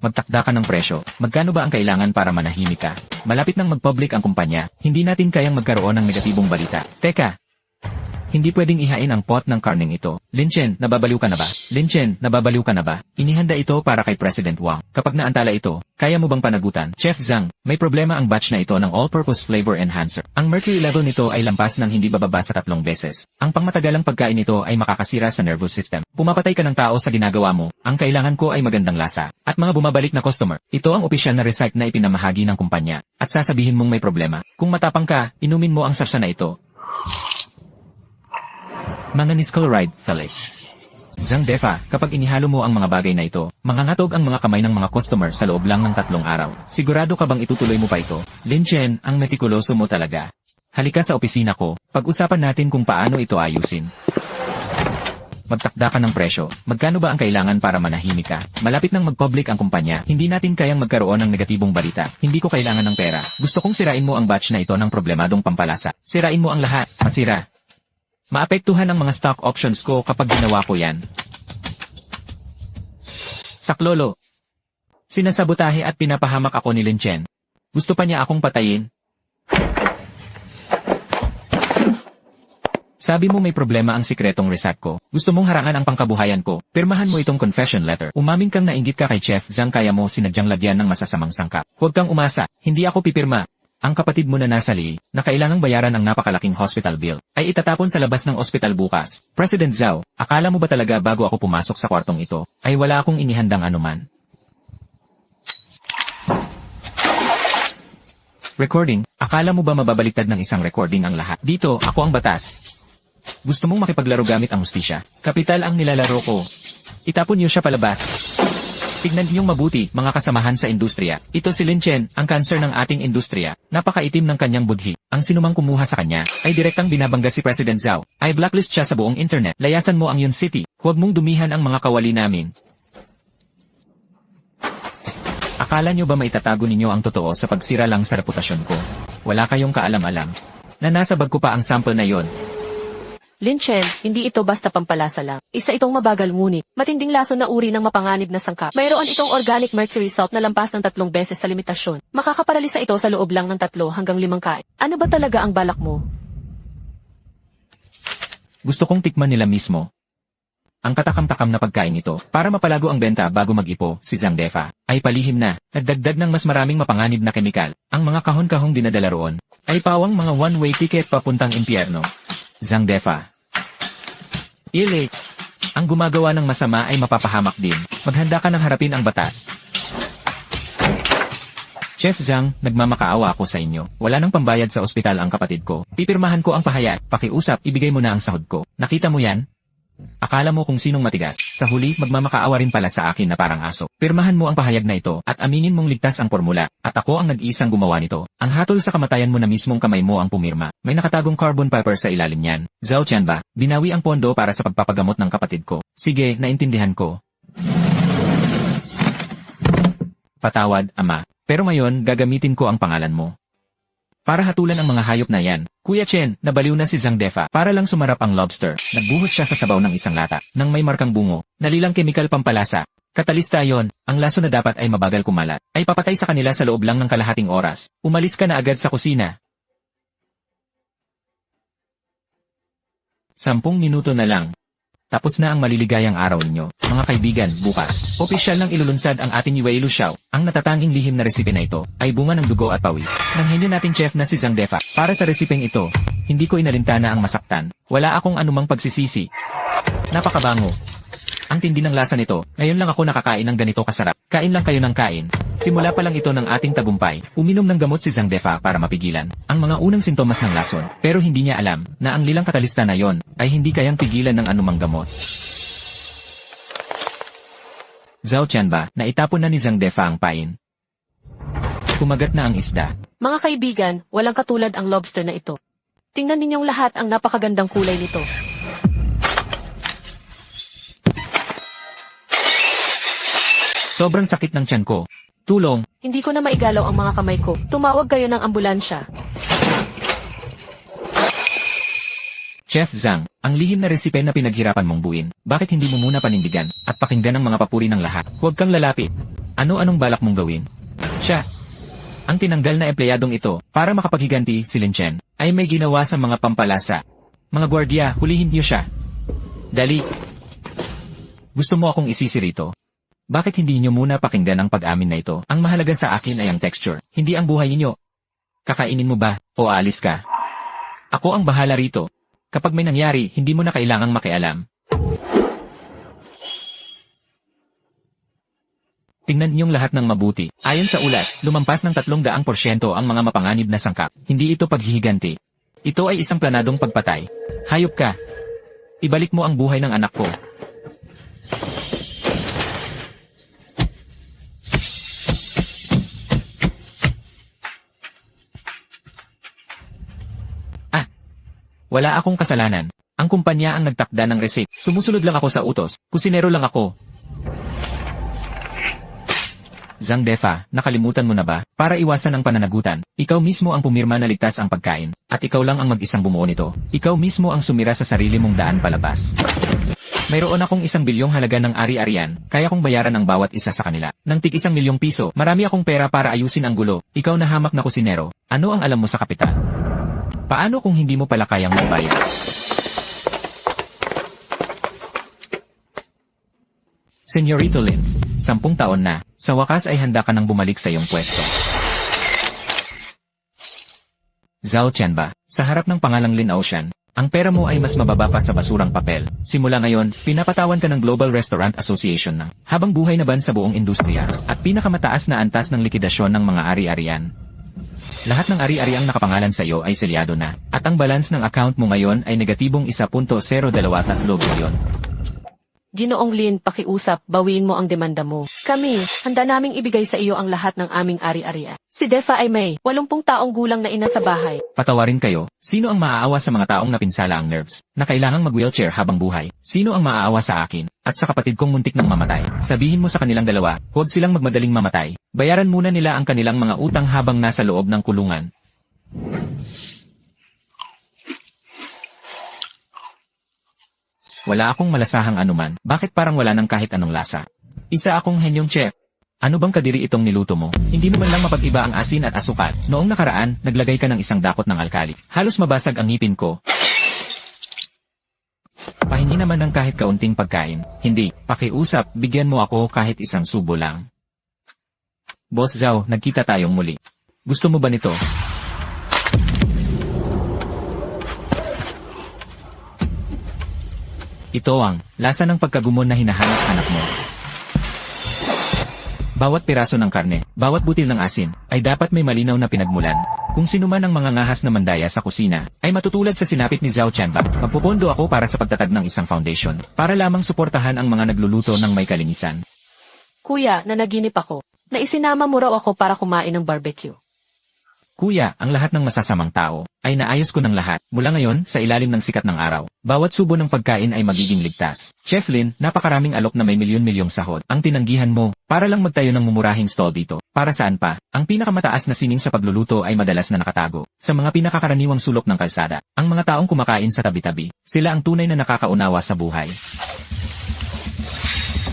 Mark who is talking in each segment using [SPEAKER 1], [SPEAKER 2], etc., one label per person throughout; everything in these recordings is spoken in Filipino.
[SPEAKER 1] Magtakda ka ng presyo. Magkano ba ang kailangan para manahimik ka? Malapit nang mag-public ang kumpanya, hindi natin kayang magkaroon ng negatibong balita. Teka! Hindi pwedeng ihain ang pot ng karneng ito. Lin Chen, nababaliw ka na ba? Lin Chen, nababaliw ka na ba? Inihanda ito para kay President Wang. Kapag naantala ito, kaya mo bang panagutan? Chef Zhang, may problema ang batch na ito ng all-purpose flavor enhancer. Ang mercury level nito ay lampas ng hindi bababa sa 3 beses. Ang pangmatagalang pagkain nito ay makakasira sa nervous system. Pumapatay ka ng tao sa ginagawa mo. Ang kailangan ko ay magandang lasa. At mga bumabalik na customer. Ito ang opisyal na receipt na ipinamahagi ng kumpanya. At sasabihin mong may problema. Kung matapang ka, inumin mo ang sarsa na ito. Manganese chloride, phthalate. Zhang Defa, kapag inihalo mo ang mga bagay na ito, mangangatog ang mga kamay ng mga customer sa loob lang ng 3 araw. Sigurado ka bang itutuloy mo pa ito? Lin Chen, ang metikuloso mo talaga. Halika sa opisina ko, pag-usapan natin kung paano ito ayusin. Magtakda ka ng presyo. Magkano ba ang kailangan para manahimik ka? Malapit nang mag-public ang kumpanya, hindi natin kayang magkaroon ng negatibong balita. Hindi ko kailangan ng pera. Gusto kong sirain mo ang batch na ito ng problemadong pampalasa. Sirain mo ang lahat. Masira. Maapektuhan ang mga stock options ko kapag ginawa ko yan. Saklolo. Sinasabotahe at pinapahamak ako ni Lin Chen. Gusto pa niya akong patayin? Sabi mo may problema ang sikretong reset ko. Gusto mong harangan ang pangkabuhayan ko. Pirmahan mo itong confession letter. Umaming kang nainggit ka kay Chef Zhang kaya mo sinadyang lagyan ng masasamang sangkap. Huwag kang umasa. Hindi ako pipirma. Ang kapatid mo na nasa Li, na kailangang bayaran ang napakalaking hospital bill, ay itatapon sa labas ng ospital bukas. President Zhao, akala mo ba talaga bago ako pumasok sa kwartong ito, ay wala akong inihandang anuman? Recording, akala mo ba mababaliktad ng isang recording ang lahat? Dito, ako ang batas. Gusto mong makipaglaro gamit ang hustisya? Kapital ang nilalaro ko. Itapon niyo siya palabas. Tignan niyong mabuti, mga kasamahan sa industriya. Ito si Lin Chen, ang cancer ng ating industriya. Napakaitim ng kanyang budhi. Ang sinumang kumuha sa kanya, ay direktang binabangga si President Zhao. Ay blacklist siya sa buong internet. Layasan mo ang Yun City. Huwag mong dumihan ang mga kawali namin. Akala niyo ba maitatago ninyo ang totoo sa pagsira lang sa reputasyon ko? Wala kayong kaalam-alam. Na nasa bag ko pa ang sample na yon.
[SPEAKER 2] Lin Chen, hindi ito basta pampalasa lang. Isa itong mabagal ngunit matinding lason na uri ng mapanganib na sangkap. Mayroon itong organic mercury salt na lampas ng 3 beses sa limitasyon. Makakaparalisa ito sa loob lang ng 3 hanggang 5 kain. Ano ba talaga ang balak mo?
[SPEAKER 1] Gusto kong tikman nila mismo. Ang katakam-takam na pagkain ito, para mapalago ang benta bago mag-ipo, si Zhang Defa, ay palihim na, nagdagdag ng mas maraming mapanganib na kemikal. Ang mga kahon-kahong dinadala roon, ay pawang mga one-way ticket papuntang impyerno. Zhang Defa. Ile. Ang gumagawa ng masama ay mapapahamak din. Maghanda ka ng harapin ang batas. Chef Zhang, nagmamakaawa ako sa inyo. Wala nang pambayad sa ospital ang kapatid ko. Pipirmahan ko ang pahayag. Pakiusap, ibigay mo na ang sahod ko. Nakita mo yan? Akala mo kung sinong matigas. Sa huli, magmamakaawa rin pala sa akin na parang aso. Pirmahan mo ang pahayag na ito at aminin mong ligtas ang formula. At ako ang nag-iisang gumawa nito. Ang hatol sa kamatayan mo na mismong kamay mo ang pumirma. May nakatagong carbon paper sa ilalim niyan. Zhao Qianba, binawi ang pondo para sa pagpapagamot ng kapatid ko. Sige, naintindihan ko. Patawad, ama. Pero ngayon, gagamitin ko ang pangalan mo. Para hatulan ang mga hayop na yan. Kuya Chen, nabaliw na si Zhang Defa. Para lang sumarap ang lobster. Nagbuhos siya sa sabaw ng isang lata. Nang may markang bungo. Nalilang kemikal pampalasa. Katalista yon. Ang laso na dapat ay mabagal kumalat. Ay papatay sa kanila sa loob lang ng kalahating oras. Umalis ka na agad sa kusina. 10 minuto na lang. Tapos na ang maliligayang araw ninyo. Mga kaibigan, bukas, opisyal nang ilulunsad ang ating Yue Lu Xiao. Ang natatanging lihim na resipe na ito, ay bunga ng dugo at pawis. Nang henyo nating chef na si Zhang Defa. Para sa resipeng ito, hindi ko inalintana ang masaktan. Wala akong anumang pagsisisi. Napakabango. Ang tindi ng lasa nito, ngayon lang ako nakakain ng ganito kasarap. Kain lang kayo ng kain. Simula pa lang ito ng ating tagumpay. Uminom ng gamot si Zhang Defa para mapigilan ang mga unang sintomas ng lason. Pero hindi niya alam na ang lilang katalista na yon ay hindi kayang pigilan ng anumang gamot. Zhao Qianba, na itapon na ni Zhang Defa ang pain. Kumagat na ang isda.
[SPEAKER 2] Mga kaibigan, walang katulad ang lobster na ito. Tingnan ninyong lahat ang napakagandang kulay nito.
[SPEAKER 1] Sobrang sakit ng tiyan ko. Tulong.
[SPEAKER 2] Hindi ko na maigalaw ang mga kamay ko. Tumawag kayo ng ambulansya.
[SPEAKER 1] Chef Zhang, ang lihim na resipe na pinaghirapan mong buuin. Bakit hindi mo muna panindigan at pakinggan ang mga papuri ng lahat? Huwag kang lalapit. Ano-anong balak mong gawin? Siya. Ang tinanggal na empleyadong ito, para makapaghiganti si Lin Chen, ay may ginawa sa mga pampalasa. Mga gwardiya, hulihin niyo siya. Dali. Gusto mo akong isisi rito? Bakit hindi niyo muna pakinggan ang pag-amin na ito? Ang mahalaga sa akin ay ang texture, hindi ang buhay ninyo. Kakainin mo ba, o aalis ka? Ako ang bahala rito. Kapag may nangyari, hindi mo na kailangang makialam. Tingnan niyong lahat ng mabuti. Ayon sa ulat, lumampas ng 300% ang mga mapanganib na sangkap. Hindi ito paghihiganti. Ito ay isang planadong pagpatay. Hayop ka. Ibalik mo ang buhay ng anak ko. Wala akong kasalanan. Ang kumpanya ang nagtakda ng receipt. Sumusunod lang ako sa utos. Kusinero lang ako. Zhang Defa, nakalimutan mo na ba? Para iwasan ang pananagutan, ikaw mismo ang pumirma na ligtas ang pagkain, at ikaw lang ang mag-isang bumuo nito. Ikaw mismo ang sumira sa sarili mong daan palabas. Mayroon akong 1 bilyong halaga ng ari-arian, kaya kong bayaran ang bawat isa sa kanila. Nang tig 1 milyong piso, marami akong pera para ayusin ang gulo. Ikaw na hamak na kusinero. Ano ang alam mo sa kapital? Paano kung hindi mo pala kayang magbayad? Senyorito Lin, 10 taon na, sa wakas ay handa ka nang bumalik sa iyong pwesto. Zhao Qianba, sa harap ng pangalang Lin Ocean, ang pera mo ay mas mababa pa sa basurang papel. Simula ngayon, pinapatawan ka ng Global Restaurant Association ng habang buhay na ban sa buong industriya at pinakamataas na antas ng likidasyon ng mga ari-arian. Lahat ng ari-ariang nakapangalan sa iyo ay selyado na, at ang balance ng account mo ngayon ay negatibong 1.023 bilyon.
[SPEAKER 2] Ginoong Lin, pakiusap, bawiin mo ang demanda mo. Kami, handa naming ibigay sa iyo ang lahat ng aming ari-arian. Si Defa ay may 80 taong gulang na ina sa bahay.
[SPEAKER 1] Patawarin kayo, sino ang maaawa sa mga taong napinsala ang nerves, na kailangang mag-wheelchair habang buhay? Sino ang maaawa sa akin, at sa kapatid kong muntik ng mamatay? Sabihin mo sa kanilang dalawa, huwag silang magmadaling mamatay. Bayaran muna nila ang kanilang mga utang habang nasa loob ng kulungan. Wala akong malasahang anuman, bakit parang wala ng kahit anong lasa? Isa akong henyong chef. Ano bang kadiri itong niluto mo? Hindi mo man lang mapag-iba ang asin at asukal. Noong nakaraan, naglagay ka ng 1 dakot ng alkali. Halos mabasag ang ngipin ko. Pahingi naman ng kahit kaunting pagkain. Hindi, pakiusap, bigyan mo ako kahit 1 subo lang. Boss Zhao, nagkita tayong muli. Gusto mo ba nito? Ito ang lasa ng pagkagumon na hinahanap-hanap mo. Bawat piraso ng karne, bawat butil ng asin, ay dapat may malinaw na pinagmulan. Kung sino man ang mga ngahas na mandaya sa kusina, ay matutulad sa sinapit ni Zhao Qianba. Magpupondo ako para sa pagtatag ng isang foundation, para lamang suportahan ang mga nagluluto ng may kalinisan.
[SPEAKER 2] Kuya, nanaginip ako. Na isinama mo raw ako para kumain ng barbecue.
[SPEAKER 1] Kuya, ang lahat ng masasamang tao, ay naayos ko ng lahat, mula ngayon, sa ilalim ng sikat ng araw. Bawat subo ng pagkain ay magiging ligtas. Chef Lin, napakaraming alok na may milyon-milyong sahod. Ang tinanggihan mo, para lang magtayo ng mumurahing stall dito. Para saan pa? Ang pinakamataas na sining sa pagluluto ay madalas na nakatago. Sa mga pinakakaraniwang sulok ng kalsada, ang mga taong kumakain sa tabi-tabi, sila ang tunay na nakakaunawa sa buhay.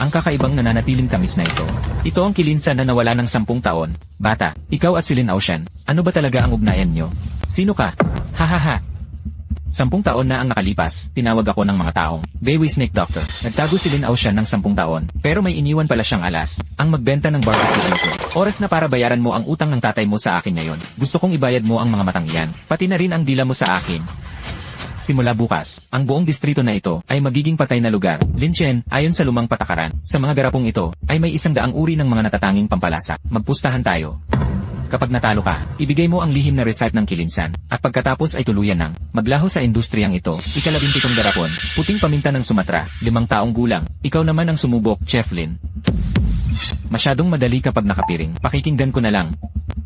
[SPEAKER 1] Ang kakaibang nananatiling tamis na ito. Ito ang kilinsa na nawala ng 10 taon. Bata, ikaw at si Lin Ocean, ano ba talaga ang ugnayan nyo? Sino ka? Hahaha. 10 taon na ang nakalipas, tinawag ako ng mga taong Baby Snake Doctor. Nagtago si Lin Ocean ng 10 taon, pero may iniwan pala siyang alas, ang magbenta ng barbecue dito. Oras na para bayaran mo ang utang ng tatay mo sa akin ngayon. Gusto kong ibayad mo ang mga matang iyan, pati na rin ang dila mo sa akin. Simula bukas, ang buong distrito na ito ay magiging patay na lugar. Lin Chen, ayon sa lumang patakaran, sa mga garapong ito, ay may 100 uri ng mga natatanging pampalasa. Magpustahan tayo. Kapag natalo ka, ibigay mo ang lihim na receipt ng kilinsan, at pagkatapos ay tuluyan ng maglaho sa industriyang ito. 17 garapon, puting paminta ng Sumatra, 5 taong gulang. Ikaw naman ang sumubok, Chef Lin. Masyadong madali kapag nakapiring, pakikinggan ko na lang.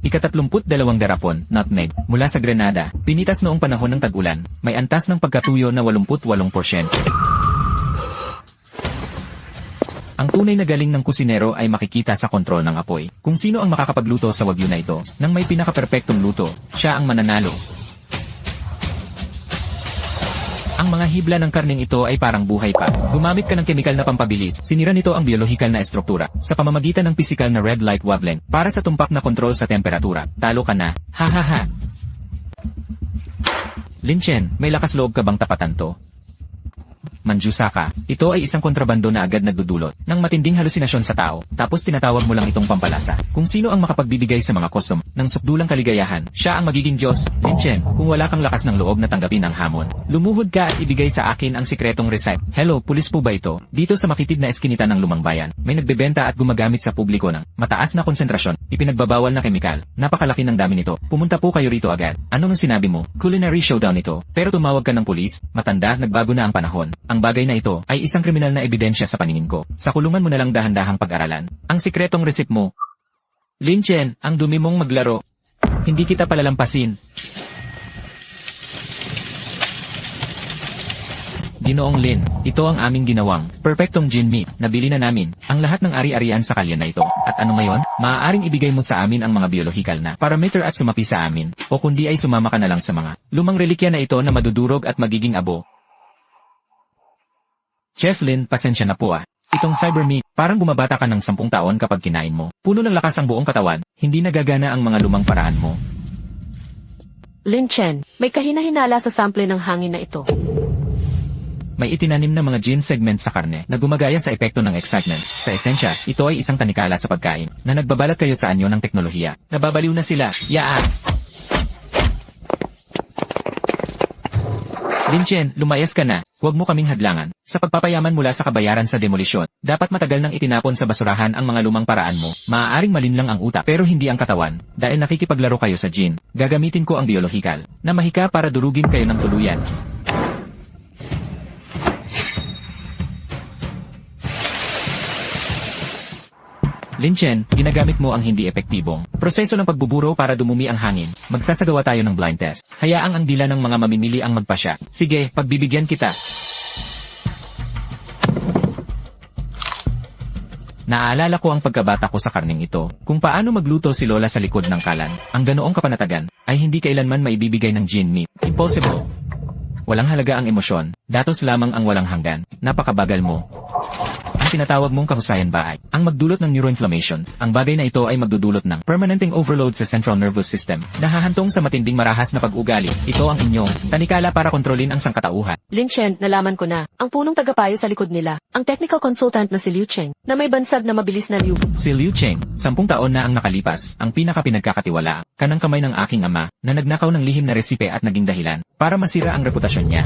[SPEAKER 1] 32 garapon, nutmeg, mula sa Grenada, pinitas noong panahon ng tag-ulan, may antas ng pagkatuyo na 88%. Ang tunay na galing ng kusinero ay makikita sa kontrol ng apoy. Kung sino ang makakapagluto sa wagyu na ito, nang may pinaka-perpektong luto, siya ang mananalo. Ang Ang mga hibla ng karneng ito ay parang buhay pa. Gumamit ka ng kemikal na pampabilis. Sinira nito ang biolohikal na estruktura sa pamamagitan ng pisikal na red light wavelength para sa tumpak na kontrol sa temperatura. Talo ka na. Ha ha ha. Lin Chen, may lakas loob ka bang tapatan to? Manjusaka, ito ay isang kontrabando na agad nagdudulot ng matinding halusinasyon sa tao, tapos tinatawag mo lang itong pampalasa. Kung sino ang makapagbibigay sa mga custom ng sukdulang kaligayahan, siya ang magiging Diyos. Lin Chen, kung wala kang lakas ng loob na tanggapin ang hamon, lumuhod ka at ibigay sa akin ang sikretong recipe. Hello, pulis po ba ito? Dito sa makitid na eskinita ng lumang bayan, may nagbebenta at gumagamit sa publiko ng mataas na konsentrasyon, ipinagbabawal na kemikal. Napakalaki ng dami nito. Pumunta po kayo rito agad. Ano nang sinabi mo? Culinary showdown ito. Pero tumawag ka ng pulis, matanda, nagbago na ang panahon. Ang bagay na ito ay isang kriminal na ebidensya sa paningin ko. Sa kulungan mo na lang dahan-dahang pag-aralan ang sikretong resip mo. Lin Chen, ang dumi mong maglaro. Hindi kita palalampasin. Ginoong Lin, ito ang aming ginawang perfectong gin meat. Nabili na namin ang lahat ng ari-arian sa kalye na ito. At ano ngayon? Maaaring ibigay mo sa amin ang mga biolohikal na parameter at sumapi sa amin. O kundi ay sumama ka na lang sa mga lumang relikya na ito na madudurog at magiging abo. Chef Lin, pasensya na po ah. Itong cyber meat, parang bumabata ka ng 10 taon kapag kinain mo. Puno ng lakas ang buong katawan, hindi nagagana ang mga lumang paraan mo.
[SPEAKER 2] Lin Chen, may kahina-hinala sa sample ng hangin na ito.
[SPEAKER 1] May itinanim na mga gene segment sa karne na gumagaya sa epekto ng excitement. Sa esensya, ito ay isang tanikala sa pagkain na nagbabalat kayo sa anyo ng teknolohiya. Nababaliw na sila, yaa! Lin Chen, lumayas ka na. Huwag mo kaming hadlangan. Sa pagpapayaman mula sa kabayaran sa demolisyon, dapat matagal nang itinapon sa basurahan ang mga lumang paraan mo. Maaaring malinlang ang utak pero hindi ang katawan. Dahil nakikipaglaro kayo sa gene, gagamitin ko ang biolohikal na mahika para durugin kayo ng tuluyan. Lin Chen, ginagamit mo ang hindi epektibong proseso ng pagbuburo para dumumi ang hangin. Magsasagawa tayo ng blind test. Hayaang ang dila ng mga mamimili ang magpasya. Sige, pagbibigyan kita. Naaalala ko ang pagkabata ko sa karneng ito, kung paano magluto si Lola sa likod ng kalan. Ang ganoong kapanatagan ay hindi kailanman maibibigay ng gin meat. Impossible. Walang halaga ang emosyon, datos lamang ang walang hanggan. Napakabagal mo. Ang tinatawag mong kahusayan ba ay ang magdulot ng neuroinflammation. Ang bagay na ito ay magdudulot ng permanenteng overload sa central nervous system, nahahantong sa matinding marahas na pag-ugali. Ito ang inyong tanikala para kontrolin ang sangkatauhan.
[SPEAKER 2] Lin Chen, nalaman ko na. Ang punong tagapayo sa likod nila, ang technical consultant na si Liu Cheng, na may bansag na mabilis na Liu.
[SPEAKER 1] Si Liu Cheng, 10 taon na ang nakalipas, ang pinaka-pinagkakatiwala, kanang kamay ng aking ama, na nagnakaw ng lihim na resipe at naging dahilan para masira ang reputasyon niya.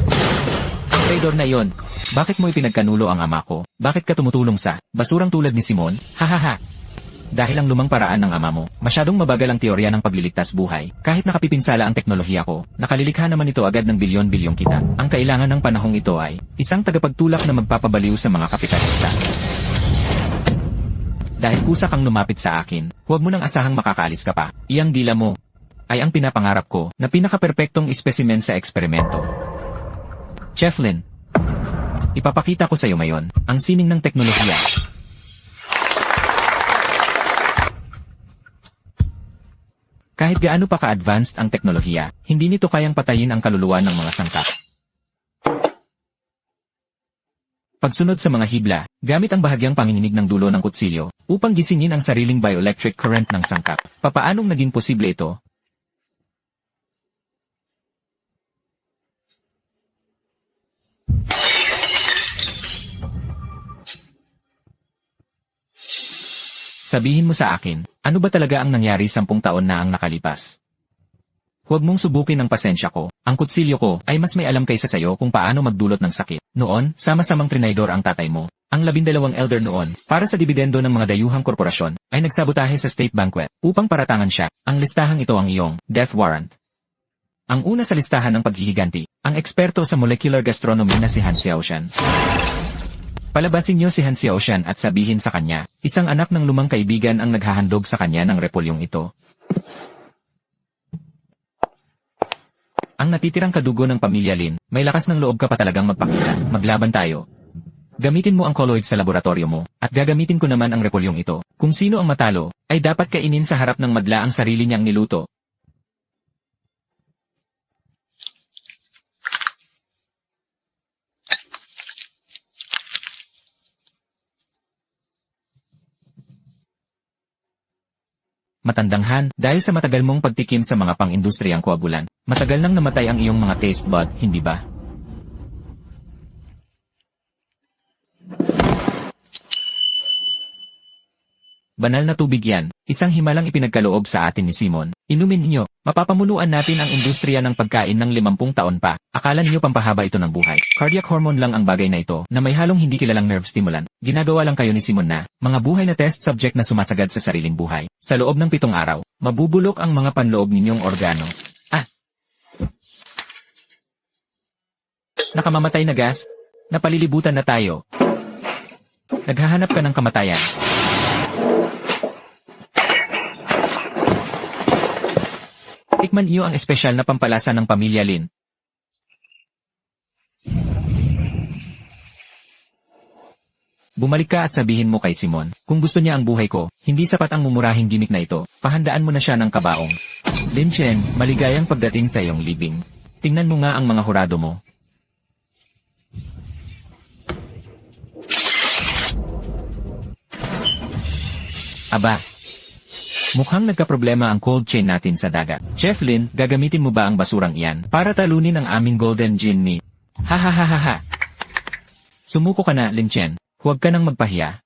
[SPEAKER 1] Traidor na yon. Bakit mo ipinagkanulo ang ama ko? Bakit ka tumutulong sa basurang tulad ni Simon? Hahaha. Dahil ang lumang paraan ng ama mo, masyadong mabagal ang teorya ng pagliligtas buhay. Kahit nakapipinsala ang teknolohiya ko, nakalilikha naman ito agad ng bilyon-bilyong kita. Ang kailangan ng panahong ito ay isang tagapagtulak na magpapabaliw sa mga kapitalista. Dahil kusa kang lumapit sa akin, huwag mo nang asahang makakaalis ka pa. Iyang dila mo ay ang pinapangarap ko na pinaka-perpektong espesimen sa eksperimento. Chef Lin, ipapakita ko sa iyo ngayon ang sining ng teknolohiya. Kahit gaano pa ka-advanced ang teknolohiya, hindi nito kayang patayin ang kaluluwa ng mga sangkap. Pagsunod sa mga hibla, gamit ang bahagyang panginginig ng dulo ng kutsilyo upang gisingin ang sariling bioelectric current ng sangkap. Papaanong naging posible ito? Sabihin mo sa akin, ano ba talaga ang nangyari 10 taon na ang nakalipas? Huwag mong subukin ang pasensya ko. Ang kutsilyo ko ay mas may alam kaysa sayo kung paano magdulot ng sakit. Noon, sama-samang trinaydor ang tatay mo. Ang 12 elder noon, para sa dibidendo ng mga dayuhang korporasyon, ay nagsabotahe sa state banquet upang paratangan siya. Ang listahang ito ang iyong death warrant. Ang una sa listahan ng paghihiganti, ang eksperto sa molecular gastronomy na si Han Xiaoshan. Palabasin niyo si Han Xiaoshan at sabihin sa kanya, isang anak ng lumang kaibigan ang naghahandog sa kanya ng repolyong ito. Ang natitirang kadugo ng pamilya Lin, may lakas ng loob ka pa talagang magpakita. Maglaban tayo. Gamitin mo ang colloid sa laboratorio mo, at gagamitin ko naman ang repolyong ito. Kung sino ang matalo, ay dapat kainin sa harap ng madla ang sarili niyang niluto. Matandang Han, dahil sa matagal mong pagtikim sa mga pang-industriyang koagulan, matagal nang namatay ang iyong mga taste bud, hindi ba? Banal na tubig yan, isang himalang ipinagkaloob sa atin ni Simon. Inumin niyo, mapapamunuan natin ang industriya ng pagkain ng 50 taon pa. Akala niyo pampahaba ito ng buhay. Cardiac hormone lang ang bagay na ito, na may halong hindi kilalang nerve stimulant. Ginagawa lang kayo ni Simon na, mga buhay na test subject na sumasagad sa sariling buhay. Sa loob ng 7 araw, mabubulok ang mga panloob ninyong organo. Nakamamatay na gas? Napalilibutan na tayo. Naghahanap ka ng kamatayan. Tikman iyo ang espesyal na pampalasa ng Pamilya Lin. Bumalik ka at sabihin mo kay Simon, kung gusto niya ang buhay ko, hindi sapat ang mumurahing gimmick na ito, pahandaan mo na siya ng kabaong. Lin Chen, maligayang pagdating sa iyong libing. Tingnan mo nga ang mga hurado mo. Aba, mukhang nagkaproblema ang cold chain natin sa dagat. Chef Lin, gagamitin mo ba ang basurang iyan para talunin ang aming golden gin ni? Ha. Sumuko ka na, Lin Chen. Huwag ka nang magpahiya.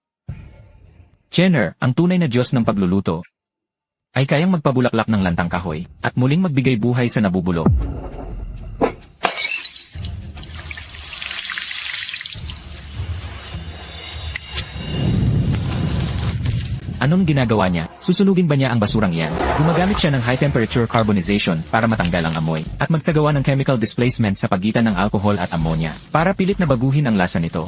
[SPEAKER 1] Jenner, ang tunay na Diyos ng pagluluto, ay kayang magpabulaklak ng lantang kahoy at muling magbigay buhay sa nabubulok. Anong ginagawa niya? Susunugin ba niya ang basurang iyan? Gumagamit siya ng high-temperature carbonization para matanggal ang amoy at magsagawa ng chemical displacement sa pagitan ng alcohol at ammonia para pilit na baguhin ang lasa nito.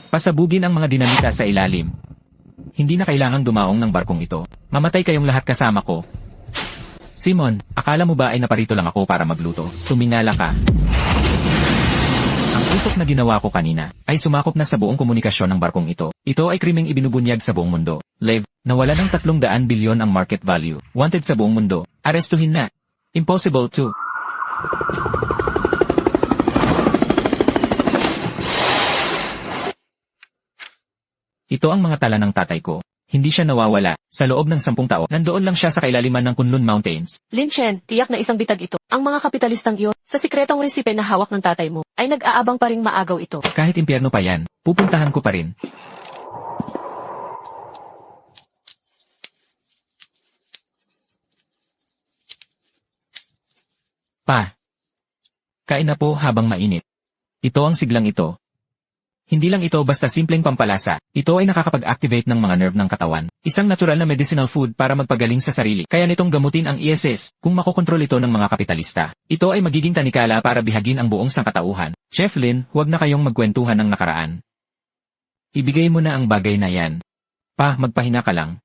[SPEAKER 1] Pasabugin ang mga dinamita sa ilalim. Hindi na kailangang dumaong ng barkong ito. Mamatay kayong lahat kasama ko. Simon, akala mo ba ay naparito lang ako para magluto? Tumingala ka. Ang usok na ginawa ko kanina ay sumakop na sa buong komunikasyon ng barkong ito. Ito ay krimeng ibinubunyag sa buong mundo. Lev, nawala ng 300 bilyon ang market value. Wanted sa buong mundo. Arestuhin na. Impossible to. Ito ang mga tala ng tatay ko. Hindi siya nawawala. Sa loob ng 10 taon, nandoon lang siya sa kailaliman ng Kunlun Mountains.
[SPEAKER 2] Lin Chen, tiyak na isang bitag ito. Ang mga kapitalistang iyon, sa sikretong resipe na hawak ng tatay mo, ay nag-aabang pa ring maagaw ito.
[SPEAKER 1] Kahit impyerno pa yan, pupuntahan ko pa rin. Pa. Kain na po habang mainit. Ito ang siglang ito. Hindi lang ito basta simpleng pampalasa, ito ay nakakapag-activate ng mga nerve ng katawan. Isang natural na medicinal food para magpagaling sa sarili. Kaya nitong gamutin ang ESS, kung makokontrol ito ng mga kapitalista. Ito ay magiging tanikala para bihagin ang buong sangkatauhan. Chef Lin, huwag na kayong magkwentuhan ng nakaraan. Ibigay mo na ang bagay na yan. Pa, magpahina ka lang.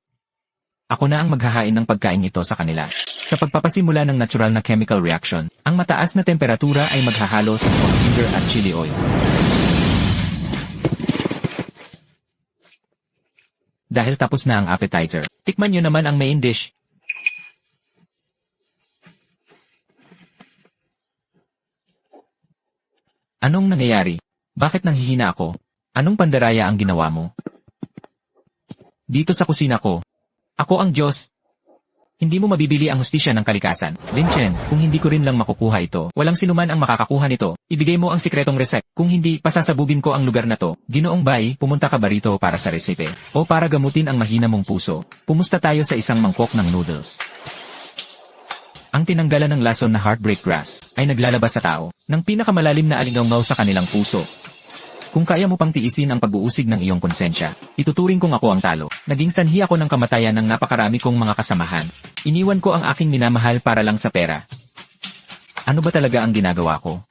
[SPEAKER 1] Ako na ang maghahain ng pagkain ito sa kanila. Sa pagpapasimula ng natural na chemical reaction, ang mataas na temperatura ay maghahalo sa salt vinegar at chili oil. Dahil tapos na ang appetizer, tikman nyo naman ang main dish. Anong nangyayari? Bakit nanghihina ako? Anong pandaraya ang ginawa mo? Dito sa kusina ko. Ako ang Diyos. Hindi mo mabibili ang hustisya ng kalikasan. Lin Chen, kung hindi ko rin lang makukuha ito, walang sinuman ang makakakuha nito. Ibigay mo ang sikretong resep. Kung hindi, pasasabugin ko ang lugar na to. Ginoong Bai, pumunta ka ba rito para sa resipe? O para gamutin ang mahina mong puso? Pumusta tayo sa isang mangkok ng noodles. Ang tinanggalan ng lason na heartbreak grass ay naglalabas sa tao ng pinakamalalim na alingaw sa kanilang puso. Kung kaya mo pang tiisin ang pag-uusig ng iyong konsensya, ituturing kong ako ang talo. Naging sanhi ako ng kamatayan ng napakarami kong mga kasamahan. Iniwan ko ang aking minamahal para lang sa pera. Ano ba talaga ang ginagawa ko?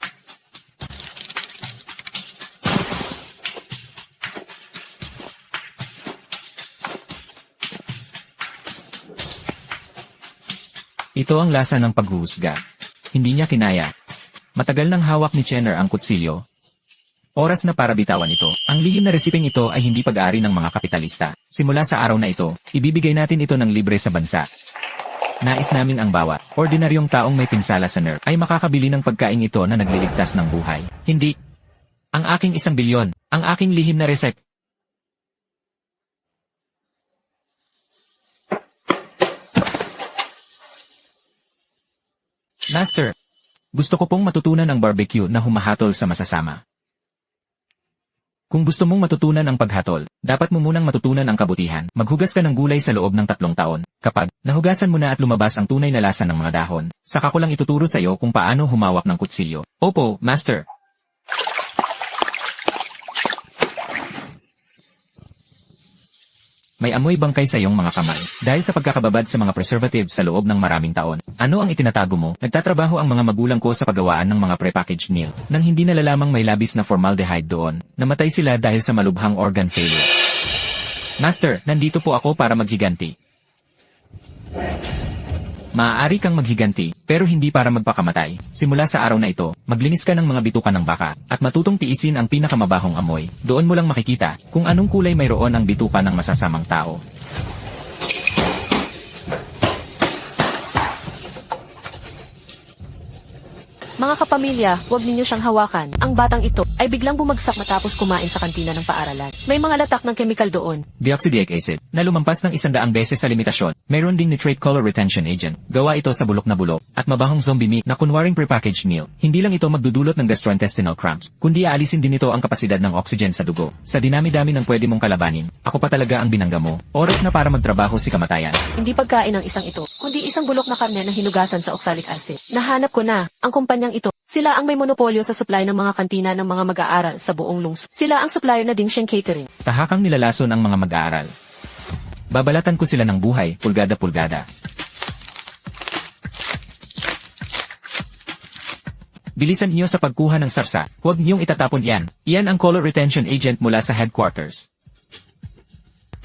[SPEAKER 1] Ito ang lasa ng paghuhusga. Hindi niya kinaya. Matagal nang hawak ni Chenner ang kutsilyo. Oras na para bitawan ito. Ang lihim na resipeng ito ay hindi pag-aari ng mga kapitalista. Simula sa araw na ito, ibibigay natin ito ng libre sa bansa. Nais namin ang bawat ordinaryong taong may pinsala sa nerve ay makakabili ng pagkain ito na nagliligtas ng buhay. Hindi. Ang aking 1 bilyon. Ang aking lihim na resep. Master, gusto ko pong matutunan ang barbecue na humahatol sa masasama. Kung gusto mong matutunan ang paghatol, dapat mo munang matutunan ang kabutihan. Maghugas ka ng gulay sa loob ng 3 taon. Kapag nahugasan mo na at lumabas ang tunay na lasa ng mga dahon, saka ko lang ituturo sa iyo kung paano humawak ng kutsilyo. Opo, Master. May amoy bangkay sa iyong mga kamay dahil sa pagkakababad sa mga preservatives sa loob ng maraming taon. Ano ang itinatago mo? Nagtatrabaho ang mga magulang ko sa paggawaan ng mga prepackaged meal nang hindi nalalamang may labis na formaldehyde doon. Namatay sila dahil sa malubhang organ failure. Master, nandito po ako para maghiganti. Maaari kang maghiganti, pero hindi para magpakamatay. Simula sa araw na ito, maglinis ka ng mga bituka ng baka, at matutong tiisin ang pinakamabahong amoy. Doon mo lang makikita kung anong kulay mayroon ang bituka ng masasamang tao.
[SPEAKER 2] Mga kapamilya, huwag ninyo siyang hawakan. Ang batang ito ay biglang bumagsak matapos kumain sa kantina ng paaralan. May mga latak ng kemikal doon.
[SPEAKER 1] Deoxydiic acid, na lumampas ng 100 beses sa limitasyon. Mayroon ding nitrate color retention agent. Gawa ito sa bulok na bulok, at mabahong zombie meat na kunwaring prepackaged meal. Hindi lang ito magdudulot ng gastrointestinal cramps, kundi aalisin din ito ang kapasidad ng oxygen sa dugo. Sa dinami-dami ng pwede mong kalabanin, ako pa talaga ang binangga mo. Oras na para magtrabaho si kamatayan.
[SPEAKER 2] Hindi pagkain ng isang ito, kundi isang bulok na karne na hinugasan sa oxalic acid. Nahanap ko na, ang kumpanyang ito. Sila ang may monopolyo sa supply ng mga kantina ng mga mag-aaral sa buong lungsod. Sila ang supplier na Dingsheng Catering.
[SPEAKER 1] Tahakang nilalason ang mga mag-aaral. Babalatan ko sila ng buhay, pulgada-pulgada. Bilisan niyo sa pagkuha ng sarsa. Huwag niyong itatapon yan. Iyan ang color retention agent mula sa headquarters.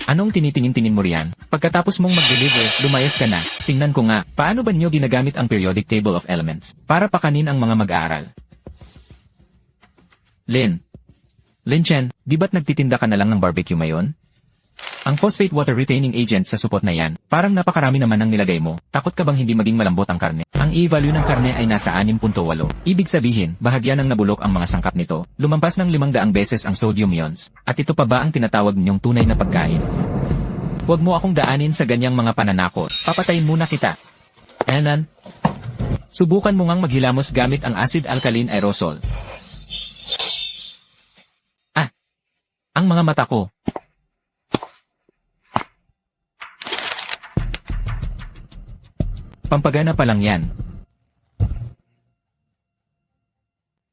[SPEAKER 1] Anong tinitingin-tingin mo riyan? Pagkatapos mong mag-deliver, lumayas ka na. Tingnan ko nga, paano ba niyo ginagamit ang periodic table of elements para pakanin ang mga mag-aaral? Lin Chen, di ba't nagtitinda ka na lang ng barbecue mayon? Ang phosphate water retaining agent sa supot na yan, parang napakarami naman ang nilagay mo. Takot ka bang hindi maging malambot ang karne? Ang i-value ng karne ay nasa 6.8. Ibig sabihin, bahagya ng nabulok ang mga sangkap nito. Lumampas ng 500 beses ang sodium ions. At ito pa ba ang tinatawag ninyong tunay na pagkain? Huwag mo akong daanin sa ganyang mga pananakot. Papatayin muna kita. Enan, subukan mo ngang maghilamos gamit ang acid alkaline aerosol. Ang mga mata ko. Pampagana pa lang yan.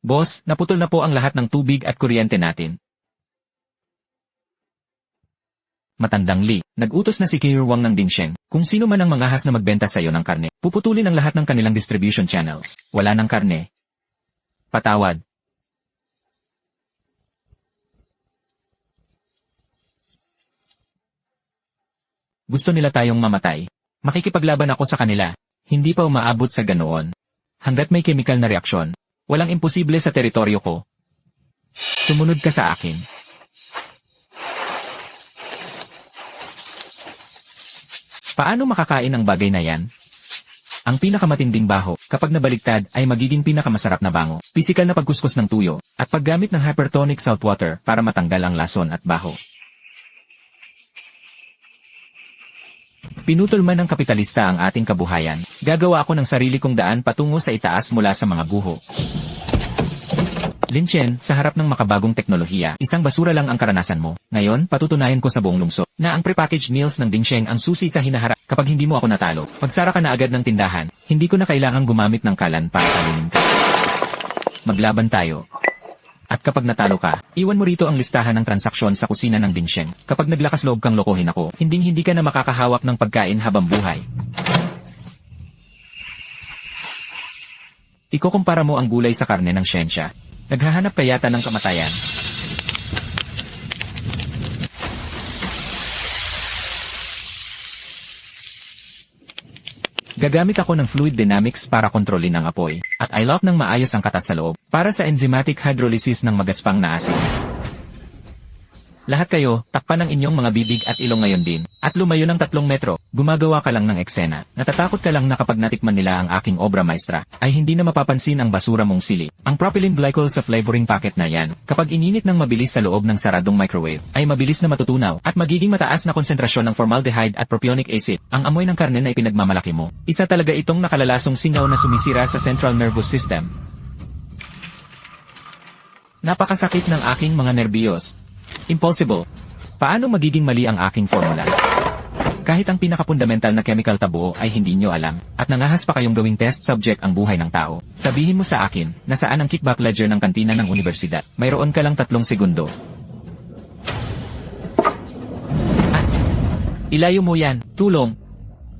[SPEAKER 1] Boss, naputol na po ang lahat ng tubig at kuryente natin. Matandang Li, nag-utos na si Keir Wang ng Dingsheng, kung sino man ang mangahas na magbenta sa iyo ng karne, puputulin ang lahat ng kanilang distribution channels. Wala ng karne. Patawad. Gusto nila tayong mamatay. Makikipaglaban ako sa kanila. Hindi pa umaabot sa ganoon. Hanggat may chemical na reaksyon, walang imposible sa teritoryo ko. Sumunod ka sa akin. Paano makakain ang bagay na yan? Ang pinakamatinding baho, kapag nabaliktad, ay magiging pinakamasarap na bango. Pisikal na pagkuskus ng tuyo, at paggamit ng hypertonic salt water para matanggal ang lason at baho. Pinutol man ng kapitalista ang ating kabuhayan, gagawa ako ng sarili kong daan patungo sa itaas mula sa mga guho. Lin Chen, sa harap ng makabagong teknolohiya, isang basura lang ang karanasan mo. Ngayon, patutunayan ko sa buong lungsod na ang prepackaged meals ng Dingsheng ang susi sa hinaharap. Kapag hindi mo ako natalo, magsara ka na agad ng tindahan. Hindi ko na kailangang gumamit ng kalan para kalunin ka. Maglaban tayo. At kapag natalo ka, iwan mo rito ang listahan ng transaksyon sa kusina ng Dingsheng. Kapag naglakas loob kang lokohin ako, hindi ka na makakahawak ng pagkain habang buhay. Ikukumpara mo ang gulay sa karne ng siyensya. Naghahanap ka yata ng kamatayan. Gagamit ako ng fluid dynamics para kontrolin ang apoy, at i-lock ng maayos ang katas sa loob, para sa enzymatic hydrolysis ng magaspang na asin. Lahat kayo, takpan ang inyong mga bibig at ilong ngayon din. At lumayo ng 3 metro, gumagawa ka lang ng eksena. Natatakot ka lang na kapag natikman nila ang aking obra maestra, ay hindi na mapapansin ang basura mong sili. Ang propylene glycol sa flavoring packet na yan, kapag ininit ng mabilis sa loob ng saradong microwave, ay mabilis na matutunaw at magiging mataas na konsentrasyon ng formaldehyde at propionic acid. Ang amoy ng karne na ipinagmamalaki mo. Isa talaga itong nakalalasong singaw na sumisira sa central nervous system. Napakasakit ng aking mga nerbiyos. Impossible. Paano magiging mali ang aking formula? Kahit ang pinakapundamental na chemical tabuo ay hindi nyo alam, at nangahas pa kayong gawing test subject ang buhay ng tao. Sabihin mo sa akin, nasaan ang kickback ledger ng kantina ng universidad? Mayroon ka lang 3 segundo. Ilayo mo yan, tulong.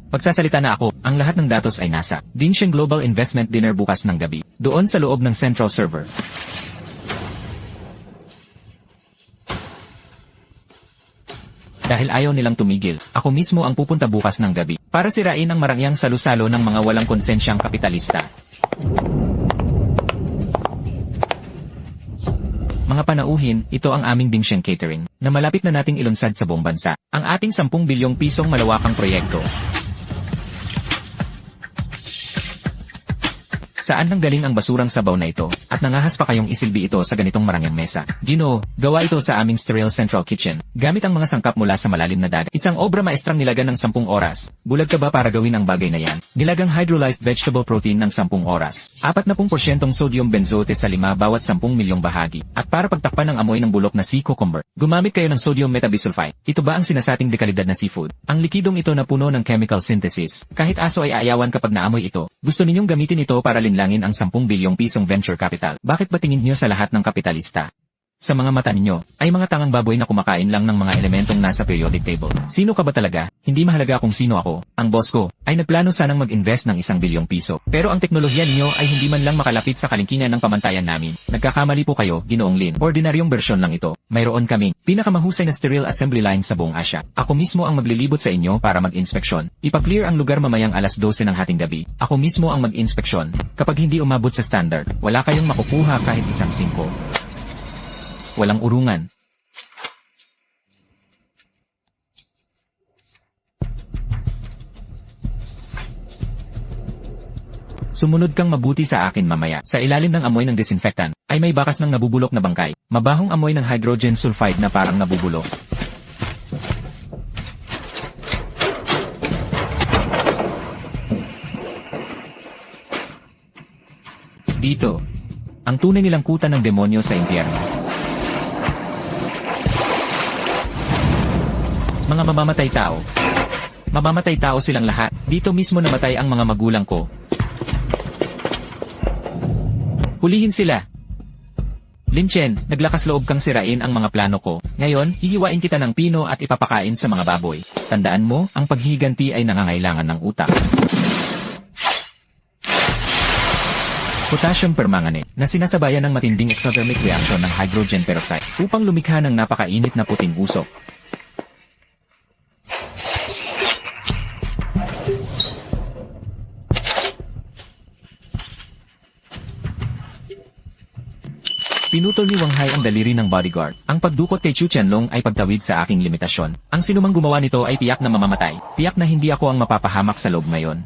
[SPEAKER 1] Pagsasalita na ako, ang lahat ng datos ay nasa Dinshen Global Investment Dinner bukas ng gabi, doon sa loob ng central server. Dahil ayaw nilang tumigil, ako mismo ang pupunta bukas ng gabi para sirain ang marangyang salusalo ng mga walang konsensyang kapitalista. Mga panauhin, ito ang aming Dinshen Catering, na malapit na nating ilunsad sa buong bansa. Ang ating 10 bilyong pisong malawakang proyekto. Saan nanggaling ang basurang sabaw na ito, at nangahas pa kayong isilbi ito sa ganitong marangyang mesa? Ginoo, gawa ito sa aming sterile central kitchen, gamit ang mga sangkap mula sa malalim na dagat. Isang obra maestrang nilagan ng 10 oras. Bulag ka ba para gawin ang bagay na yan? Nilagang hydrolyzed vegetable protein ng 10 oras. 40% sodium benzoate sa 5 bawat 10 milyong bahagi. At para pagtakpan ng amoy ng bulok na sea cucumber, gumamit kayo ng sodium metabisulfite. Ito ba ang sinasating dekalidad na seafood? Ang likidong ito na puno ng chemical synthesis. Kahit aso ay aayawan kapag naamoy ito. Gusto ninyong gamitin ito para linlangin ang 10 bilyong pisong venture capital. Bakit ba tingin niyo sa lahat ng kapitalista? Sa mga mata ninyo, ay mga tangang baboy na kumakain lang ng mga elementong nasa periodic table. Sino ka ba talaga? Hindi mahalaga kung sino ako. Ang boss ko, ay nagplano sanang mag-invest ng 1 bilyong piso. Pero ang teknolohiya ninyo ay hindi man lang makalapit sa kalingkingan ng pamantayan namin. Nagkakamali po kayo, Ginoong Lin. Ordinaryong bersyon lang ito. Mayroon kaming pinakamahusay na sterile assembly line sa buong Asya. Ako mismo ang maglilibot sa inyo para mag-inspeksyon. Ipa-clear ang lugar mamayang alas 12 ng hating gabi. Ako mismo ang mag-inspeksyon. Kapag hindi umabot sa standard, wala kayong makukuha kahit isang 5. Walang urungan. Sumunod kang mabuti sa akin mamaya. Sa ilalim ng amoy ng disinfectant, ay may bakas ng nabubulok na bangkay. Mabahong amoy ng hydrogen sulfide na parang nabubulok. Dito, ang tunay nilang kuta ng demonyo sa impyerno. Mga mamamatay tao. Mamamatay tao silang lahat. Dito mismo namatay ang mga magulang ko. Hulihin sila. Lin Chen, naglakas loob kang sirain ang mga plano ko. Ngayon, hihiwain kita ng pino at ipapakain sa mga baboy. Tandaan mo, ang paghihiganti ay nangangailangan ng utak. Potassium permanganate, na sinasabayan ng matinding exothermic reaction ng hydrogen peroxide upang lumikha ng napakainit na puting usok. Pinutol ni Wang Hai ang daliri ng bodyguard. Ang pagdukot kay Chu Qianlong ay pagtawid sa aking limitasyon. Ang sinumang gumawa nito ay tiyak na mamamatay. Tiyak na hindi ako ang mapapahamak sa loob ngayon.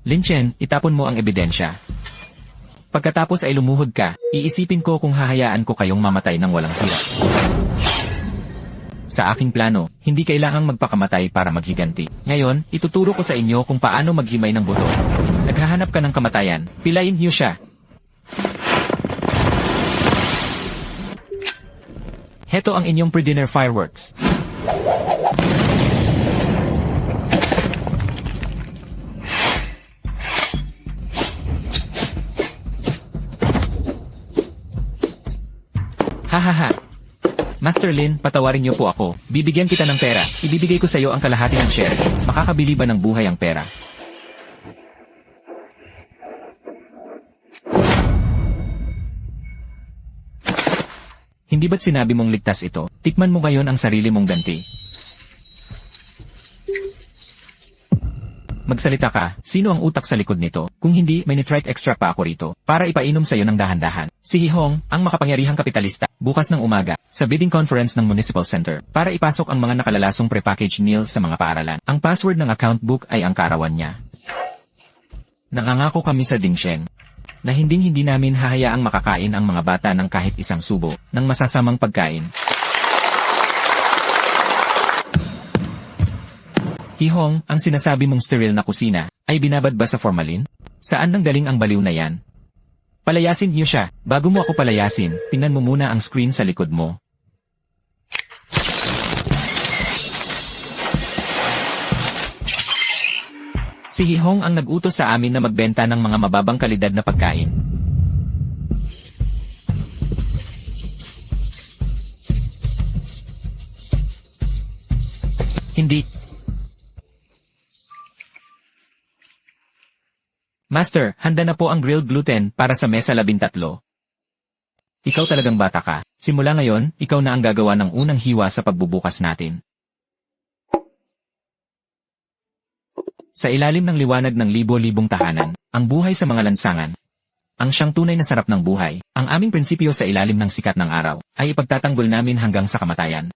[SPEAKER 1] Lin Chen, itapon mo ang ebidensya. Pagkatapos ay lumuhod ka, iisipin ko kung hahayaan ko kayong mamatay ng walang hirap. Sa aking plano, hindi kailangang magpakamatay para maghiganti. Ngayon, ituturo ko sa inyo kung paano maghimay ng buto. Naghahanap ka ng kamatayan, pilayin niyo siya. Heto ang inyong pre-dinner fireworks. Hahaha. Master Lin, patawarin niyo po ako. Bibigyan kita ng pera. Ibibigay ko sa iyo ang kalahati ng shares. Makakabili ba ng buhay ang pera? Hindi ba't sinabi mong ligtas ito? Tikman mo ngayon ang sarili mong ganti. Magsalita ka, sino ang utak sa likod nito? Kung hindi, may nitrite extract pa ako rito, para ipainom sa'yo ng dahan-dahan. Si Hihong, ang makapangyarihang kapitalista, bukas ng umaga, sa bidding conference ng Municipal Center, para ipasok ang mga nakalalasong prepackaged meal sa mga paaralan. Ang password ng account book ay ang karawan niya. Nangangako kami sa Dingsheng na hindi namin hahayaang makakain ang mga bata ng kahit isang subo ng masasamang pagkain. Hihong, ang sinasabi mong sterile na kusina, ay binabad ba sa formalin? Saan nanggaling ang baliw na yan? Palayasin niyo siya. Bago mo ako palayasin, tingnan mo muna ang screen sa likod mo. Si Hihong ang nag-utos sa amin na magbenta ng mga mababang kalidad na pagkain. Hindi. Master, handa na po ang grilled gluten para sa mesa 13. Ikaw talagang bata ka. Simula ngayon, ikaw na ang gagawa ng unang hiwa sa pagbubukas natin. Sa ilalim ng liwanag ng libo-libong tahanan, ang buhay sa mga lansangan, ang siyang tunay na sarap ng buhay, ang aming prinsipyo sa ilalim ng sikat ng araw, ay ipagtatanggol namin hanggang sa kamatayan.